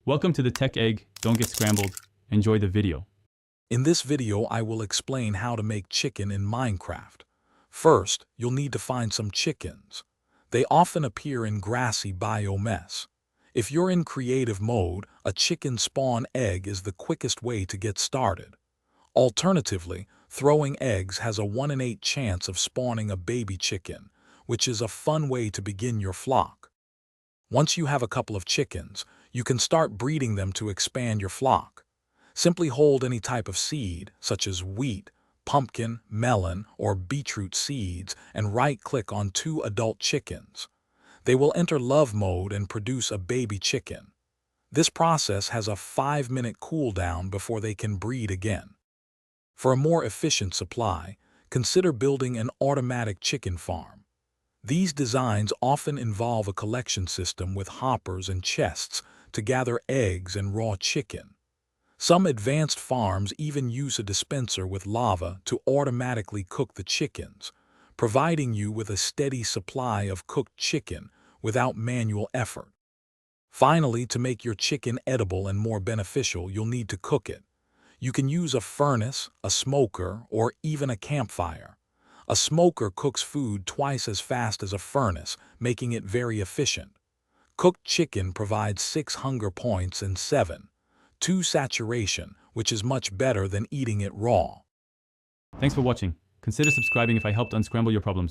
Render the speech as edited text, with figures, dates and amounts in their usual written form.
Welcome to the Tech Egg. Don't get scrambled. Enjoy the video. In this video, I will explain how to make chicken in Minecraft. First, you'll need to find some chickens. They often appear in grassy biomes. If you're in creative mode, a chicken spawn egg is the quickest way to get started. Alternatively, throwing eggs has a 1 in 8 chance of spawning a baby chicken, which is a fun way to begin your flock. Once you have a couple of chickens, you can start breeding them to expand your flock. Simply hold any type of seed, such as wheat, pumpkin, melon, or beetroot seeds, and right-click on 2 adult chickens. They will enter love mode and produce a baby chicken. This process has a 5-minute cooldown before they can breed again. For a more efficient supply, consider building an automatic chicken farm. These designs often involve a collection system with hoppers and chests to gather eggs and raw chicken. Some advanced farms even use a dispenser with lava to automatically cook the chickens, providing you with a steady supply of cooked chicken without manual effort. Finally, to make your chicken edible and more beneficial, you'll need to cook it. You can use a furnace, a smoker, or even a campfire. A smoker cooks food twice as fast as a furnace, making it very efficient. Cooked chicken provides 6 hunger points and 2 saturation, which is much better than eating it raw. Thanks for watching. Consider subscribing if I helped unscramble your problems.